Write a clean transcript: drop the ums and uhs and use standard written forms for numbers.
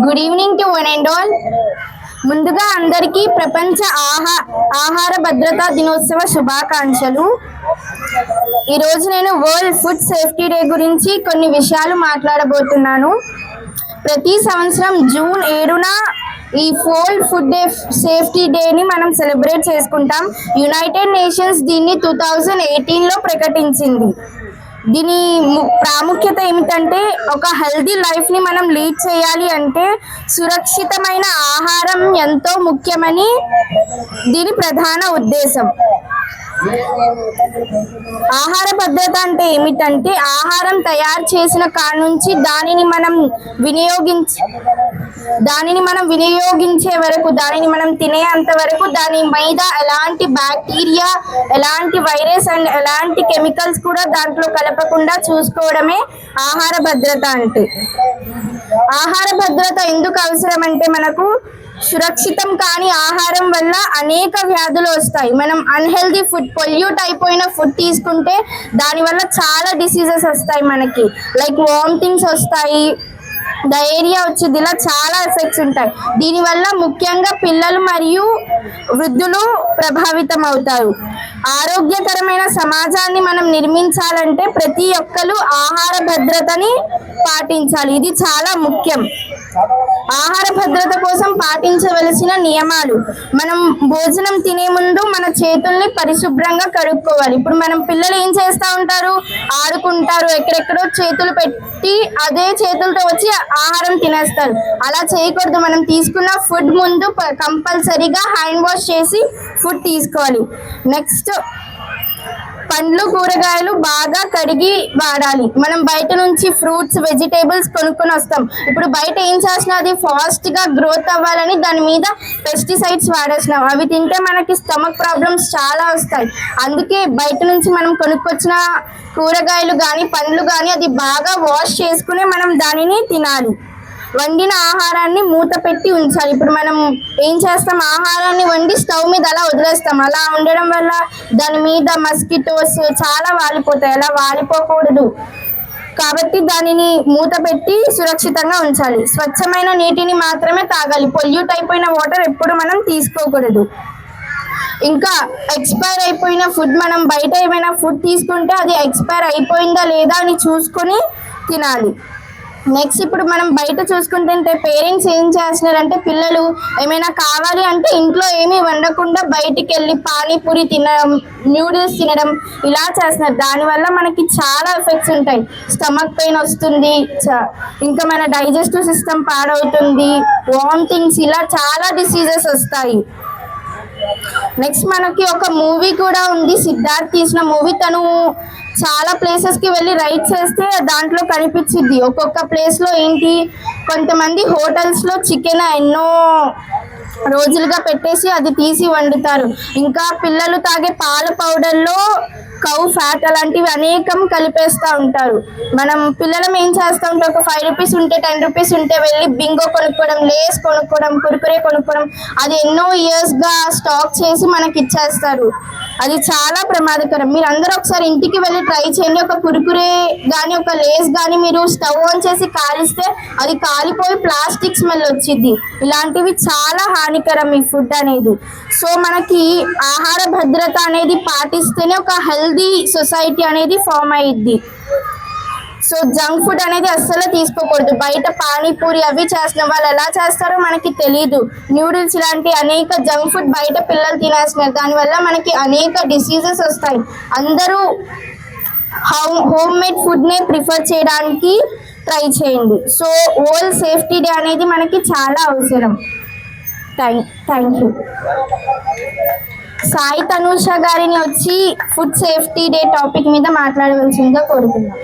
Good evening to one and all. ముందుగా అందరికీ ప్రపంచ ఆహార భద్రతా దినోత్సవ శుభాకాంక్షలు. ఈరోజు నేను వరల్డ్ ఫుడ్ సేఫ్టీ డే గురించి కొన్ని విషయాలు మాట్లాడబోతున్నాను. ప్రతి సంవత్సరం జూన్ 7న ఈ వరల్డ్ ఫుడ్ సేఫ్టీ డేని మనం సెలబ్రేట్ చేసుకుంటాం. యునైటెడ్ నేషన్స్ దీన్ని 2018లో ప్రకటించింది. దీని ప్రాముఖ్యత ఏమిటంటే, ఒక హెల్దీ లైఫ్ని మనం లీడ్ చేయాలి అంటే సురక్షితమైన ఆహారం ఎంతో ముఖ్యమని దీని ప్రధాన ఉద్దేశం. ఆహార భద్రత అంటే ఏమిటంటే, ఆహారం తయారు చేసిన కాడ నుంచి దానిని మనం వినియోగించే వరకు, దానిని మనం తినేంత వరకు దాని మీద ఎలాంటి బ్యాక్టీరియా, ఎలాంటి వైరస్ అండ్ ఎలాంటి కెమికల్స్ కూడా దాంట్లో కలపకుండా చూసుకోవడమే ఆహార భద్రత అంటే. ఆహార భద్రత ఎందుకు అవసరం అంటే, మనకు సురక్షితం కాని ఆహారం వల్ల అనేక వ్యాధులు వస్తాయి. మనం అన్హెల్దీ ఫుడ్, పొల్యూట్ అయిపోయిన ఫుడ్ తీసుకుంటే దానివల్ల చాలా డిసీజెస్ వస్తాయి మనకి. లైక్ వామిటింగ్స్ వస్తాయి, డయేరియా వచ్చింది, ఇలా చాలా ఎఫెక్ట్స్ ఉంటాయి. దీనివల్ల ముఖ్యంగా పిల్లలు మరియు వృద్ధులు ప్రభావితం అవుతారు. ఆరోగ్యకరమైన సమాజాన్ని మనం నిర్మించాలంటే ప్రతి ఒక్కరు ఆహార భద్రతని పాటించాలి. ఇది చాలా ముఖ్యం. ఆహార భద్రత కోసం పాటించవలసిన నియమాలు: మనం భోజనం తినే ముందు మన చేతుల్ని పరిశుభ్రంగా కడుక్కోవాలి. ఇప్పుడు మనం పిల్లలు ఏం చేస్తూ ఉంటారు, ఆడుకుంటారు, ఎక్కడెక్కడో చేతులు పెట్టి అదే చేతులతో వచ్చి ఆహారం తినేస్తారు. అలా చేయకూడదు. మనం తీసుకున్న ఫుడ్ ముందు కంపల్సరీగా హ్యాండ్ వాష్ చేసి ఫుడ్ తీసుకోవాలి. నెక్స్ట్, పండ్లు కూరగాయలు బాగా కడిగి వాడాలి. మనం బయట నుంచి ఫ్రూట్స్, వెజిటేబుల్స్ కొనుక్కొని వస్తాం. ఇప్పుడు బయట ఏం చేస్తున్నాం, అది ఫాస్ట్గా గ్రోత్ అవ్వాలని దాని మీద పెస్టిసైడ్స్ వాడేస్తున్నాం. అవి తింటే మనకి స్టమక్ ప్రాబ్లమ్స్ చాలా వస్తాయి. అందుకే బయట నుంచి మనం కొనుక్కొచ్చిన కూరగాయలు కానీ పండ్లు కానీ అది బాగా వాష్ చేసుకుని మనం దానిని తినాలి. వండిన ఆహారాన్ని మూత పెట్టి ఉంచాలి. ఇప్పుడు మనం ఏం చేస్తాం, ఆహారాన్ని వండి స్టవ్ మీద అలా వదిలేస్తాం. అలా ఉండడం వల్ల దాని మీద మస్కిటోస్ చాలా వాలిపోతాయి. అలా వాలిపోకూడదు కాబట్టి దానిని మూత పెట్టి సురక్షితంగా ఉంచాలి. స్వచ్ఛమైన నీటిని మాత్రమే తాగాలి. పొల్యూట్ అయిపోయిన వాటర్ ఎప్పుడు మనం తీసుకోకూడదు. ఇంకా ఎక్స్పైర్ అయిపోయిన ఫుడ్, మనం బయట ఏమైనా ఫుడ్ తీసుకుంటే అది ఎక్స్పైర్ అయిపోయిందా లేదా అని చూసుకొని తినాలి. నెక్స్ట్, ఇప్పుడు మనం బయట చూసుకుంటుంటే పేరెంట్స్ ఏం చేస్తున్నారంటే, పిల్లలు ఏమైనా కావాలి అంటే ఇంట్లో ఏమీ వండకుండా బయటికి వెళ్ళి పానీపూరి తినడం, న్యూడిల్స్ తినడం ఇలా చేస్తున్నారు. దానివల్ల మనకి చాలా ఎఫెక్ట్స్ ఉంటాయి. స్టమక్ పెయిన్ వస్తుంది, ఇంకా మన డైజెస్టివ్ సిస్టమ్ పాడవుతుంది, వామిటింగ్స్, ఇలా చాలా డిసీజెస్ వస్తాయి. నెక్స్ట్, మనకి ఒక మూవీ కూడా ఉంది, సిద్ధార్థ్ తీసిన మూవీ. తను చాలా ప్లేసెస్కి వెళ్ళి రైడ్ చేస్తే దాంట్లో కనిపించింది. ఒక్కొక్క ప్లేస్లో ఏంటి, కొంతమంది హోటల్స్లో చికెన్ ఎన్నో రోజులుగా పెట్టేసి అది తీసి వండుతారు. ఇంకా పిల్లలు తాగే పాల పౌడర్లో కౌ ఫ్యాట్ అలాంటివి అనేకం కలిపేస్తూ ఉంటారు. మనం పిల్లలం ఏం చేస్తూ ఉంటాం, ఒక 5 రూపీస్ ఉంటే 10 రూపీస్ ఉంటే వెళ్ళి బింగో కొనుక్కోవడం, లేస్ కొనుక్కోవడం, కుర్కురే కొనుక్కోవడం, అది ఎన్నో ఇయర్స్గా స్టాక్ చేసి మనకి ఇచ్చేస్తారు. అది చాలా ప్రమాదకరం. మీరు అందరూ ఒకసారి ఇంటికి వెళ్ళి ట్రై చేయండి. ఒక కుర్కురే కానీ ఒక లేస్ కానీ మీరు స్టవ్ ఆన్ చేసి కాలిస్తే అది కాలిపోయి ప్లాస్టిక్ స్మెల్ వచ్చింది. ఇలాంటివి చాలా హానికరం ఈ ఫుడ్ అనేది. సో మనకి ఆహార భద్రత అనేది పాటిస్తేనే ఒక హెల్దీ సొసైటీ అనేది ఫామ్ అయ్యిద్ది. సో జంక్ ఫుడ్ అనేది అస్సలు తీసుకోకూడదు. బయట పానీపూరి అవి చేసిన వాళ్ళు ఎలా చేస్తారో మనకి తెలియదు. న్యూడిల్స్ ఇలాంటి అనేక జంక్ ఫుడ్ బయట పిల్లలు తినేస్తున్నారు. దానివల్ల మనకి అనేక డిసీజెస్ వస్తాయి. అందరూ హోమ్ మేడ్ ఫుడ్నే ప్రిఫర్ చేయడానికి ట్రై చేయండి. సో వరల్డ్ సేఫ్టీ డే అనేది మనకి చాలా అవసరం. Thank you. సాయి తనూష గారిని వచ్చి ఫుడ్ సేఫ్టీ డే టాపిక్ మీద మాట్లాడవలసిందిగా కోరుతున్నాను.